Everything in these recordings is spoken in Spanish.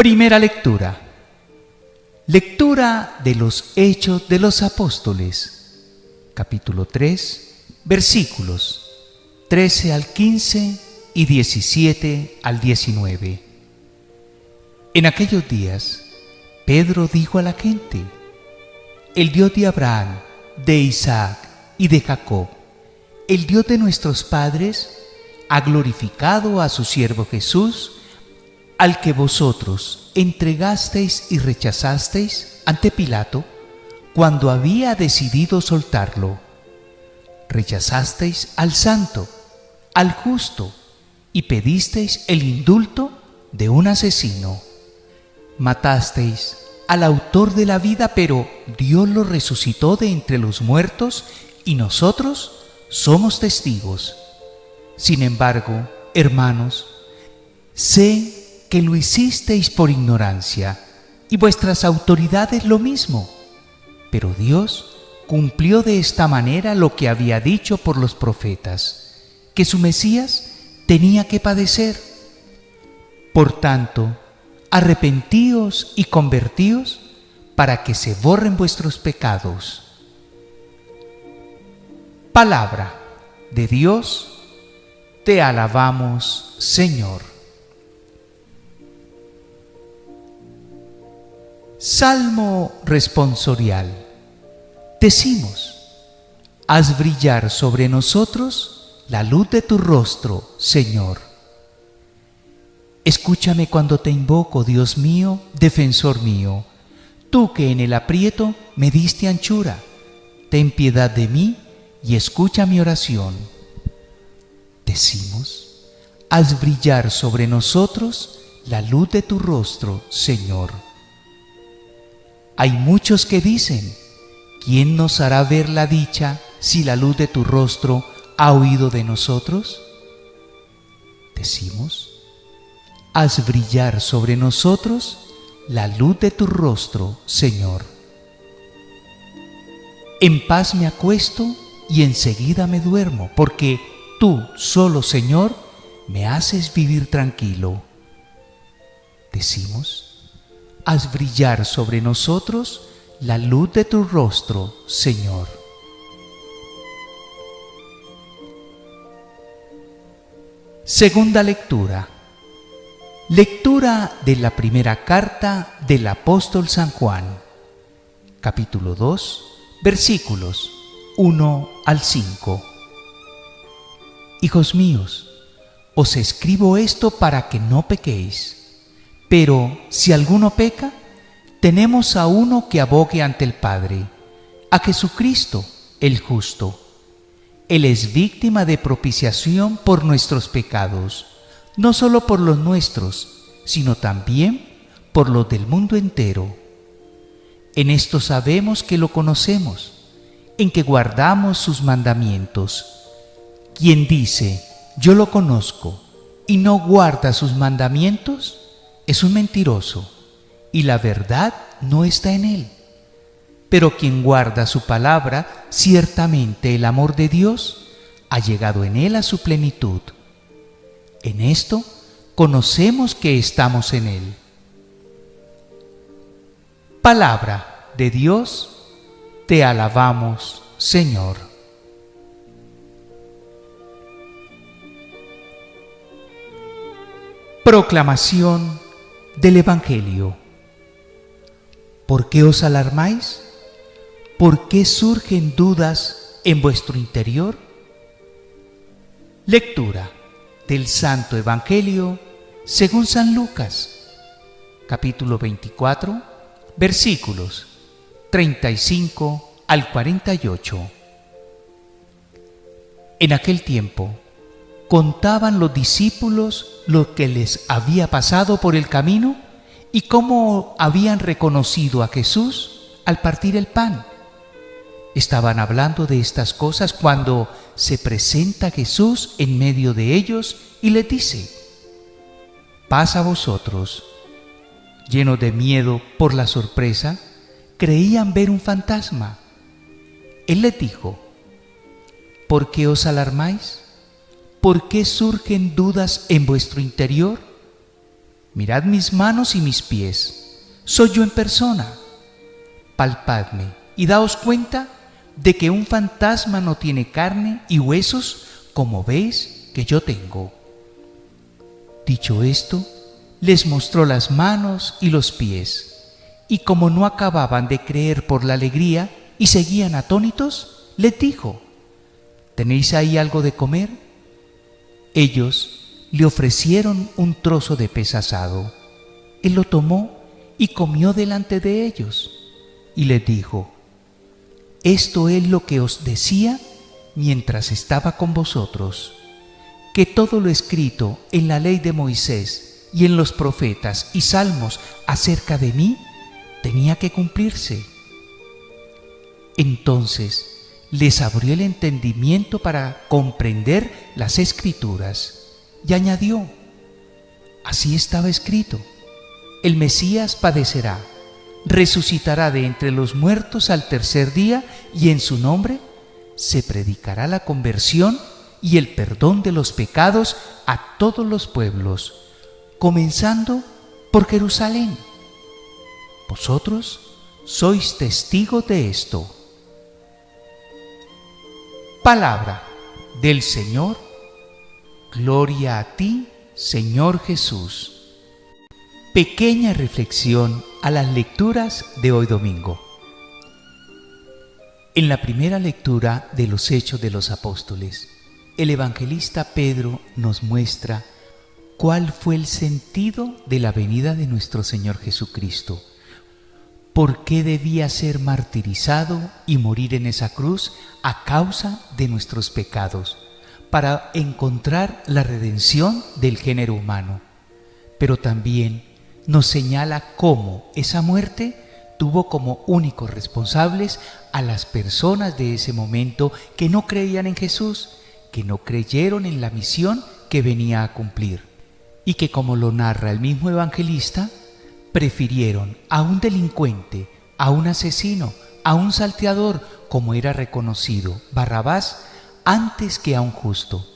Primera lectura. Lectura de los Hechos de los Apóstoles, capítulo 3, versículos 13 al 15 y 17 al 19. En aquellos días, Pedro dijo a la gente: el Dios de Abraham, de Isaac y de Jacob, el Dios de nuestros padres, ha glorificado a su siervo Jesús, al que vosotros entregasteis y rechazasteis ante Pilato cuando había decidido soltarlo. Rechazasteis al santo, al justo, y pedisteis el indulto de un asesino. Matasteis al autor de la vida, pero Dios lo resucitó de entre los muertos y nosotros somos testigos. Sin embargo, hermanos, sé que lo hicisteis por ignorancia, y vuestras autoridades lo mismo. Pero Dios cumplió de esta manera lo que había dicho por los profetas, que su Mesías tenía que padecer. Por tanto, arrepentíos y convertíos para que se borren vuestros pecados. Palabra de Dios, te alabamos, Señor. Salmo responsorial. Decimos: haz brillar sobre nosotros la luz de tu rostro, Señor. Escúchame cuando te invoco, Dios mío, defensor mío. Tú que en el aprieto me diste anchura, ten piedad de mí y escucha mi oración. Decimos: haz brillar sobre nosotros la luz de tu rostro, Señor. Hay muchos que dicen: ¿quién nos hará ver la dicha si la luz de tu rostro ha huido de nosotros? Decimos: haz brillar sobre nosotros la luz de tu rostro, Señor. En paz me acuesto y enseguida me duermo, porque tú, solo Señor, me haces vivir tranquilo. Decimos: haz brillar sobre nosotros la luz de tu rostro, Señor. Segunda lectura. Lectura de la primera carta del apóstol San Juan, capítulo 2, versículos 1 al 5. Hijos míos, os escribo esto para que no pequéis. Pero si alguno peca, tenemos a uno que abogue ante el Padre, a Jesucristo el justo. Él es víctima de propiciación por nuestros pecados, no solo por los nuestros, sino también por los del mundo entero. En esto sabemos que lo conocemos, en que guardamos sus mandamientos. Quien dice: yo lo conozco, y no guarda sus mandamientos, es un mentiroso, y la verdad no está en él. Pero quien guarda su palabra, ciertamente el amor de Dios ha llegado en él a su plenitud. En esto conocemos que estamos en él. Palabra de Dios, te alabamos, Señor. Proclamación del Evangelio. ¿Por qué os alarmáis? ¿Por qué surgen dudas en vuestro interior? Lectura del Santo Evangelio según San Lucas, capítulo 24, versículos 35 al 48. En aquel tiempo contaban los discípulos lo que les había pasado por el camino y cómo habían reconocido a Jesús al partir el pan. Estaban hablando de estas cosas cuando se presenta Jesús en medio de ellos y les dice: paz a vosotros. Llenos de miedo por la sorpresa, creían ver un fantasma. Él les dijo: ¿por qué os alarmáis? ¿Por qué surgen dudas en vuestro interior? Mirad mis manos y mis pies. Soy yo en persona. Palpadme y daos cuenta de que un fantasma no tiene carne y huesos como veis que yo tengo. Dicho esto, les mostró las manos y los pies, y como no acababan de creer por la alegría y seguían atónitos, les dijo: ¿tenéis ahí algo de comer? Ellos le ofrecieron un trozo de pez asado. Él lo tomó y comió delante de ellos, y les dijo: esto es lo que os decía mientras estaba con vosotros, que todo lo escrito en la ley de Moisés y en los profetas y salmos acerca de mí tenía que cumplirse. Entonces les abrió el entendimiento para comprender las Escrituras y añadió: así estaba escrito, el Mesías padecerá, resucitará de entre los muertos al tercer día, y en su nombre se predicará la conversión y el perdón de los pecados a todos los pueblos, comenzando por Jerusalén. Vosotros sois testigos de esto. Palabra del Señor. Gloria a ti, Señor Jesús. Pequeña reflexión a las lecturas de hoy domingo. En la primera lectura de los Hechos de los Apóstoles, el evangelista Pedro nos muestra cuál fue el sentido de la venida de nuestro Señor Jesucristo, por qué debía ser martirizado y morir en esa cruz a causa de nuestros pecados, para encontrar la redención del género humano. Pero también nos señala cómo esa muerte tuvo como únicos responsables a las personas de ese momento que no creían en Jesús, que no creyeron en la misión que venía a cumplir, y que, como lo narra el mismo evangelista, prefirieron a un delincuente, a un asesino, a un salteador, como era reconocido Barrabás, antes que a un justo.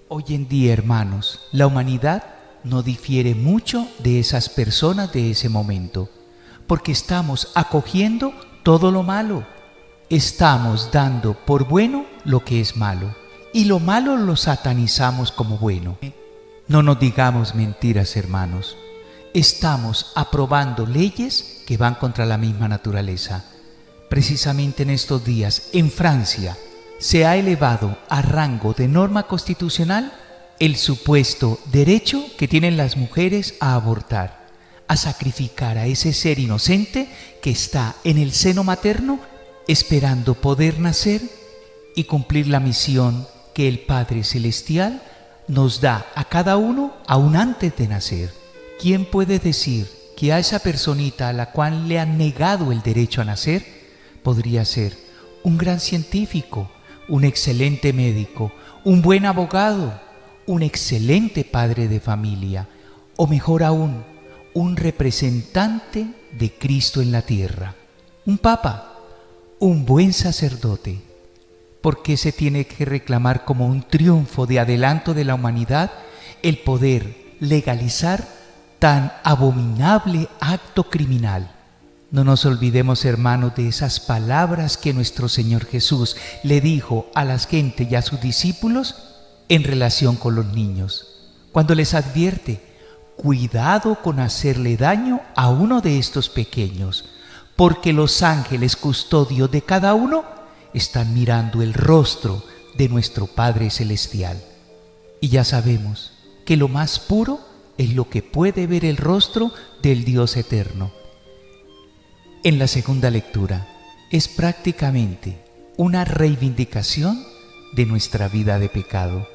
Hoy en día, hermanos, la humanidad no difiere mucho de esas personas de ese momento, porque estamos acogiendo todo lo malo, estamos dando por bueno lo que es malo, y lo malo lo satanizamos como bueno. No nos digamos mentiras, hermanos. Estamos aprobando leyes que van contra la misma naturaleza. Precisamente en estos días, en Francia, se ha elevado a rango de norma constitucional el supuesto derecho que tienen las mujeres a abortar, a sacrificar a ese ser inocente que está en el seno materno esperando poder nacer y cumplir la misión que el Padre Celestial nos da a cada uno aún antes de nacer. ¿Quién puede decir que a esa personita a la cual le han negado el derecho a nacer podría ser un gran científico, un excelente médico, un buen abogado, un excelente padre de familia, o mejor aún, un representante de Cristo en la tierra, un papa, un buen sacerdote? ¿Por qué se tiene que reclamar como un triunfo de adelanto de la humanidad el poder legalizar tan abominable acto criminal? No nos olvidemos, hermanos, de esas palabras que nuestro Señor Jesús le dijo a las gentes y a sus discípulos en relación con los niños, cuando les advierte: cuidado con hacerle daño a uno de estos pequeños, porque los ángeles custodios de cada uno están mirando el rostro de nuestro Padre Celestial. Y ya sabemos que lo más puro es lo que puede ver el rostro del Dios eterno. En la segunda lectura es prácticamente una reivindicación de nuestra vida de pecado.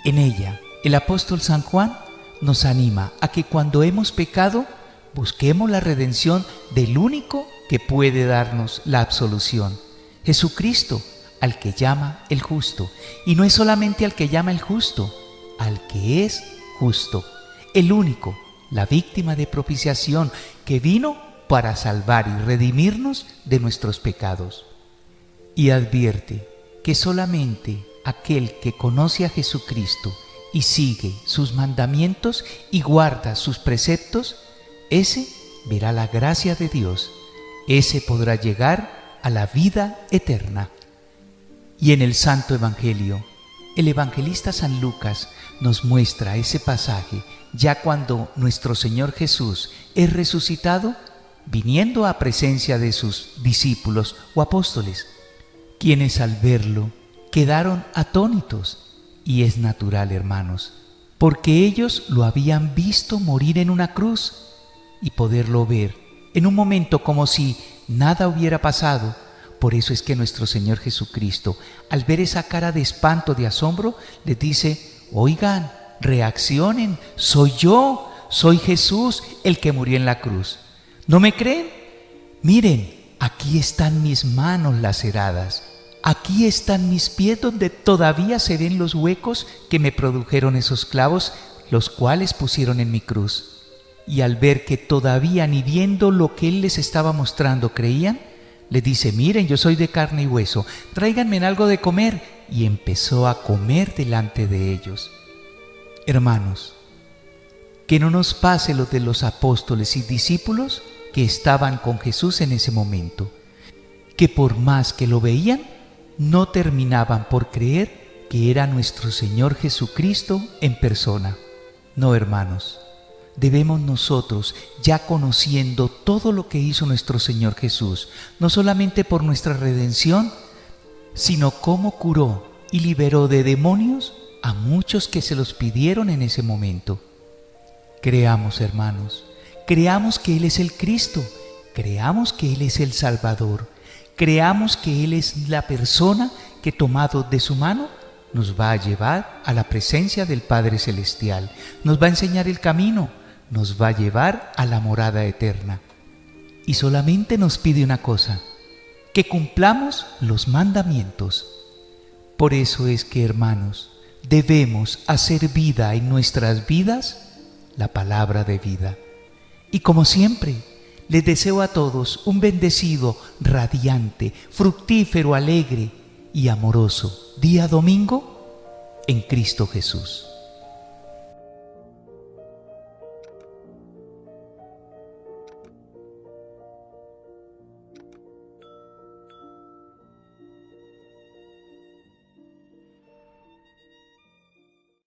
En ella, el apóstol San Juan nos anima a que cuando hemos pecado, busquemos la redención del único que puede darnos la absolución, Jesucristo, al que llama el justo. Y no es solamente al que llama el justo, al que es justo, el único, la víctima de propiciación que vino para salvar y redimirnos de nuestros pecados. Y advierte que solamente aquel que conoce a Jesucristo y sigue sus mandamientos y guarda sus preceptos, ese verá la gracia de Dios, ese podrá llegar a la vida eterna. Y en el Santo Evangelio, el evangelista San Lucas nos muestra ese pasaje ya cuando nuestro Señor Jesús es resucitado, viniendo a presencia de sus discípulos o apóstoles, quienes al verlo quedaron atónitos. Y es natural, hermanos, porque ellos lo habían visto morir en una cruz y poderlo ver en un momento como si nada hubiera pasado. Por eso es que nuestro Señor Jesucristo, al ver esa cara de espanto, de asombro, les dice: oigan, reaccionen, soy yo, soy Jesús el que murió en la cruz. ¿No me creen? Miren, aquí están mis manos laceradas. Aquí están mis pies donde todavía se ven los huecos que me produjeron esos clavos, los cuales pusieron en mi cruz. Y al ver que todavía ni viendo lo que Él les estaba mostrando creían, le dice: miren, yo soy de carne y hueso, tráiganme algo de comer. Y empezó a comer delante de ellos. Hermanos, que no nos pase lo de los apóstoles y discípulos que estaban con Jesús en ese momento, que por más que lo veían, no terminaban por creer que era nuestro Señor Jesucristo en persona. No, hermanos, debemos nosotros, ya conociendo todo lo que hizo nuestro Señor Jesús, no solamente por nuestra redención, sino cómo curó y liberó de demonios a muchos que se los pidieron en ese momento. Creamos, hermanos, creamos que Él es el Cristo, creamos que Él es el Salvador, creamos que Él es la persona que, tomado de su mano, nos va a llevar a la presencia del Padre Celestial, nos va a enseñar el camino, nos va a llevar a la morada eterna. Y solamente nos pide una cosa: que cumplamos los mandamientos. Por eso es que, hermanos, debemos hacer vida en nuestras vidas la palabra de vida. Y como siempre, les deseo a todos un bendecido, radiante, fructífero, alegre y amoroso día domingo en Cristo Jesús.